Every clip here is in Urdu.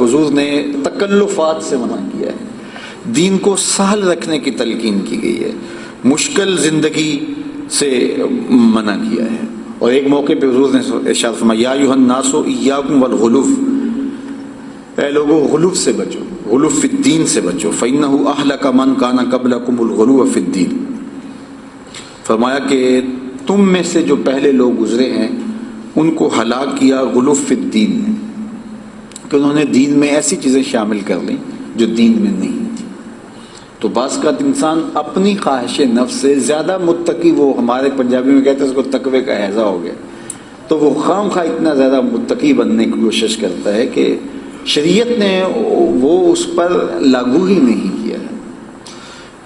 حضور نے تکلفات سے منع کیا ہے، دین کو سہل رکھنے کی تلقین کی گئی ہے، مشکل زندگی سے منع کیا ہے۔ اور ایک موقع پہ حضور نے ارشاد فرمایا یا ایھا الناس ایاکم والغلو، اے لوگوں غلو سے بچو، غلو فی الدین سے بچو، فإنہ اہلک من کان قبلکم الغلو فی الدین۔ فرمایا کہ تم میں سے جو پہلے لوگ گزرے ہیں ان کو ہلاک کیا غلو فی الدین نے، کہ انہوں نے دین میں ایسی چیزیں شامل کر لیں جو دین میں نہیں تھی۔ تو بعض کا انسان اپنی خواہش نفس سے زیادہ متقی، وہ ہمارے پنجابی میں کہتے ہیں اس کو تقوی کا ہیضہ ہو گیا، تو وہ خام خواہ اتنا زیادہ متقی بننے کی کوشش کرتا ہے کہ شریعت نے وہ اس پر لاگو ہی نہیں کیا ہے۔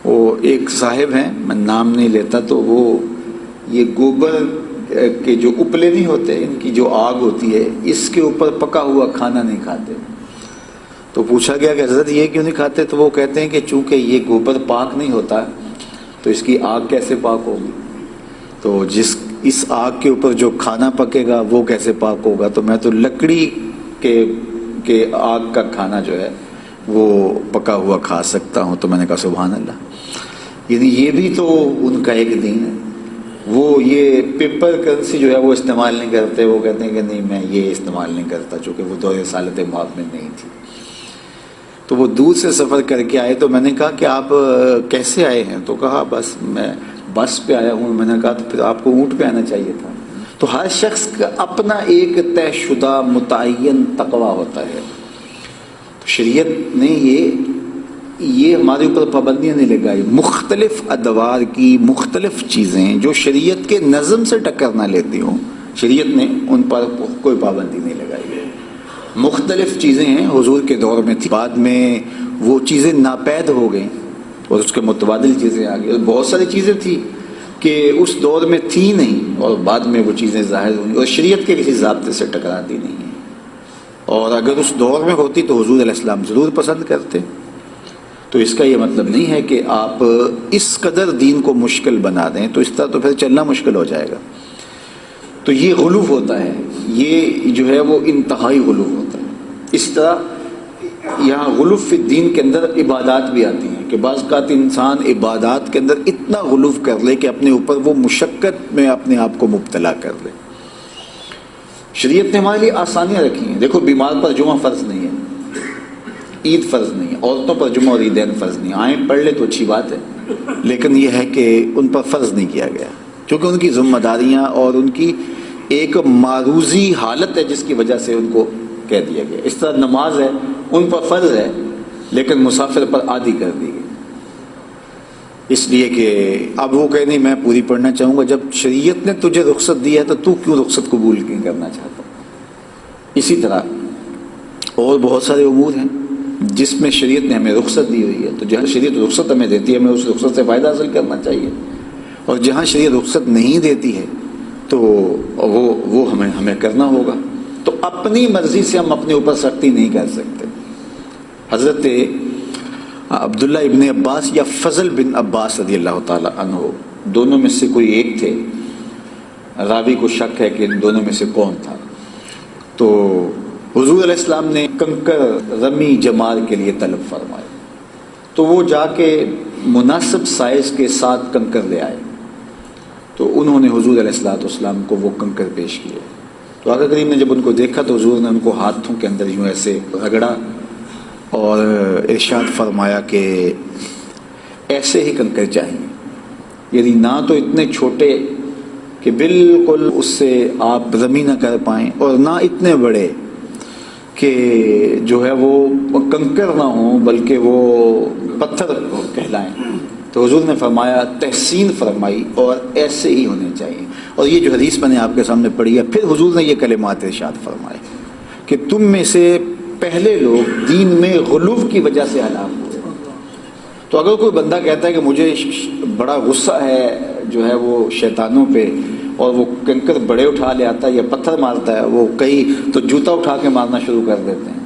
وہ ایک صاحب ہیں، میں نام نہیں لیتا، تو وہ یہ گوبر کے جو اپلے نہیں ہوتے، ان کی جو آگ ہوتی ہے، اس کے اوپر پکا ہوا کھانا نہیں کھاتے۔ تو پوچھا گیا کہ حضرت یہ کیوں نہیں کھاتے؟ تو وہ کہتے ہیں کہ چونکہ یہ گوبر پاک نہیں ہوتا تو اس کی آگ کیسے پاک ہوگی، تو اس آگ کے اوپر جو کھانا پکے گا وہ کیسے پاک ہوگا، تو میں تو لکڑی کے آگ کا کھانا جو ہے وہ پکا ہوا کھا سکتا ہوں۔ تو میں نے کہا سبحان اللہ، یعنی یہ بھی تو ان کا ایک دین ہے۔ وہ یہ پیپر کرنسی جو ہے وہ استعمال نہیں کرتے، وہ کہتے ہیں کہ نہیں میں یہ استعمال نہیں کرتا، چونکہ وہ دور رسالت مآب میں نہیں تھی۔ تو وہ دور سے سفر کر کے آئے، تو میں نے کہا کہ آپ کیسے آئے ہیں؟ تو کہا بس میں بس پہ آیا ہوں۔ میں نے کہا تو پھر آپ کو اونٹ پہ آنا چاہیے تھا۔ تو ہر شخص کا اپنا ایک طے شدہ متعین تقویٰ ہوتا ہے۔ تو شریعت نے یہ ہمارے اوپر پابندیاں نہیں لگائی، مختلف ادوار کی مختلف چیزیں جو شریعت کے نظم سے ٹکر نہ لیتی ہوں، شریعت نے ان پر کوئی پابندی نہیں لگائی ہے۔ مختلف چیزیں ہیں، حضور کے دور میں تھی، بعد میں وہ چیزیں ناپید ہو گئیں اور اس کے متبادل چیزیں آ گئی، اور بہت ساری چیزیں تھیں کہ اس دور میں تھی نہیں اور بعد میں وہ چیزیں ظاہر ہوئیں، اور شریعت کے کسی ضابطے سے ٹکراتی نہیں ہیں، اور اگر اس دور میں ہوتی تو حضور علیہ السلام ضرور پسند کرتے۔ تو اس کا یہ مطلب نہیں ہے کہ آپ اس قدر دین کو مشکل بنا دیں، تو اس طرح تو پھر چلنا مشکل ہو جائے گا۔ تو یہ غلو ہوتا ہے، یہ جو ہے وہ انتہائی غلو ہوتا ہے۔ اس طرح یہاں غلو فی الدین کے اندر عبادات بھی آتی ہیں کہ بعض اوقات انسان عبادات کے اندر اتنا غلو کر لے کہ اپنے اوپر وہ مشقت میں اپنے آپ کو مبتلا کر لے۔ شریعت نے ہمارے لیے آسانیاں رکھی ہیں۔ دیکھو بیمار پر جمعہ فرض نہیں ہے، عید فرض نہیں ہے، عورتوں پر جمعہ اور عیدین فرض نہیں، آئیں پڑھ لے تو اچھی بات ہے، لیکن یہ ہے کہ ان پر فرض نہیں کیا گیا کیونکہ ان کی ذمہ داریاں اور ان کی ایک معروضی حالت ہے جس کی وجہ سے ان کو کہہ دیا گیا۔ اس طرح نماز ہے، ان پر فرض ہے لیکن مسافر پر عادی کر دی گئی، اس لیے کہ اب وہ کہے نہیں میں پوری پڑھنا چاہوں گا۔ جب شریعت نے تجھے رخصت دیا ہے تو تو کیوں رخصت قبول نہیں کرنا چاہتا؟ اسی طرح اور بہت سارے امور ہیں جس میں شریعت نے ہمیں رخصت دی ہوئی ہے، تو جہاں شریعت رخصت ہمیں دیتی ہے ہمیں اس رخصت سے فائدہ حاصل کرنا چاہیے، اور جہاں شریعت رخصت نہیں دیتی ہے تو وہ ہمیں کرنا ہوگا۔ تو اپنی مرضی سے ہم اپنے اوپر سختی نہیں کر سکتے۔ حضرت عبداللہ ابن عباس یا فضل بن عباس رضی اللہ تعالی عنہ، دونوں میں سے کوئی ایک تھے، راوی کو شک ہے کہ ان دونوں میں سے کون تھا۔ تو حضور علیہ السلام نے کنکر رمی جمال کے لیے طلب فرمائے، تو وہ جا کے مناسب سائز کے ساتھ کنکر لے آئے، تو انہوں نے حضور علیہ السلام کو وہ کنکر پیش کیے۔ تو آقا کریم نے جب ان کو دیکھا تو حضور نے ان کو ہاتھوں کے اندر یوں ایسے رگڑا اور ارشاد فرمایا کہ ایسے ہی کنکر چاہیے، یعنی نہ تو اتنے چھوٹے کہ بالکل اس سے آپ رمی نہ کر پائیں، اور نہ اتنے بڑے کہ جو ہے وہ کنکر نہ ہوں بلکہ وہ پتھر کہلائیں۔ تو حضور نے فرمایا تحسین فرمائی اور ایسے ہی ہونے چاہیے۔ اور یہ جو حدیث میں نے آپ کے سامنے پڑھی ہے، پھر حضور نے یہ کلمات ارشاد فرمائے کہ تم میں سے پہلے لوگ دین میں غلو کی وجہ سے ہلاک ہوئے۔ تو اگر کوئی بندہ کہتا ہے کہ مجھے بڑا غصہ ہے جو ہے وہ شیطانوں پہ، اور وہ کنکر بڑے اٹھا لے آتا ہے یا پتھر مارتا ہے، وہ کئی تو جوتا اٹھا کے مارنا شروع کر دیتے ہیں،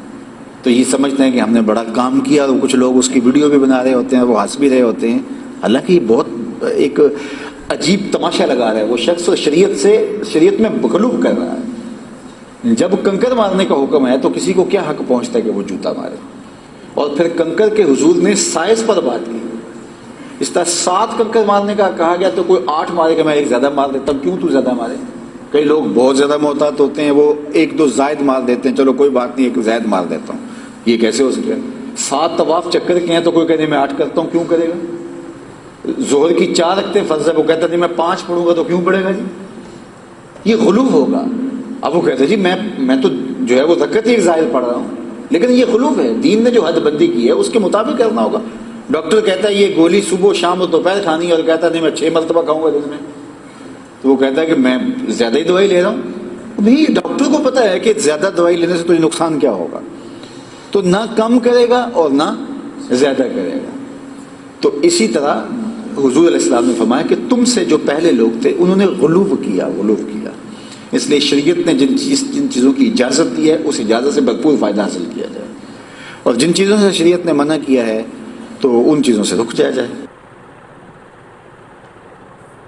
تو یہ سمجھتے ہیں کہ ہم نے بڑا کام کیا، اور کچھ لوگ اس کی ویڈیو بھی بنا رہے ہوتے ہیں، وہ ہنس بھی رہے ہوتے ہیں، حالانکہ یہ بہت ایک عجیب تماشا لگا رہا ہے وہ شخص، شریعت میں غلو کر رہا ہے۔ جب کنکر مارنے کا حکم ہے تو کسی کو کیا حق پہنچتا ہے کہ وہ جوتا مارے؟ اور پھر کنکر کے حضور نے سائز پر بات کی. اس طرح 7 کنکر مارنے کا کہا گیا تو کوئی 8 مارے گا، میں ایک زیادہ مار دیتا ہوں، کیوں تو زیادہ مارے؟ کئی لوگ بہت زیادہ محتاط ہوتے ہیں، وہ 1-2 زائد مار دیتے ہیں، چلو کوئی بات نہیں 1 زائد مار دیتا ہوں. یہ کیسے ہو سکے؟ 7 طواف چکر کے ہیں تو کوئی کہتے ہیں میں 8 کرتا ہوں، کیوں کرے گا؟ ظہر کی 4 رکعتیں فرض ہے، وہ کہتا نہیں میں 5 پڑھوں گا تو کیوں پڑھے گا جی؟ یہ غلو ہوگا. اب وہ کہتے ہیں جی میں تو جو ہے وہ رکعت ہی زائد پڑھ رہا ہوں، لیکن یہ غلو ہے. دین نے جو حد بندی کی ہے اس کے مطابق کرنا ہوگا. ڈاکٹر کہتا ہے یہ گولی صبح شام اور دوپہر کھانی ہے، اور کہتا ہے نہیں میں 6 مرتبہ کھاؤں گا دن میں، تو وہ کہتا ہے کہ میں زیادہ ہی دوائی لے رہا ہوں. نہیں، ڈاکٹر کو پتہ ہے کہ زیادہ دوائی لینے سے تجھے نقصان کیا ہوگا، تو نہ کم کرے گا اور نہ زیادہ کرے گا. تو اسی طرح حضور علیہ السلام نے فرمایا کہ تم سے جو پہلے لوگ تھے انہوں نے غلو کیا. اس لیے شریعت نے جن چیزوں کی اجازت دی ہے اس اجازت سے بھرپور فائدہ حاصل کیا جائے، اور جن چیزوں سے شریعت نے منع کیا ہے تو ان چیزوں سے رک جایا جائے.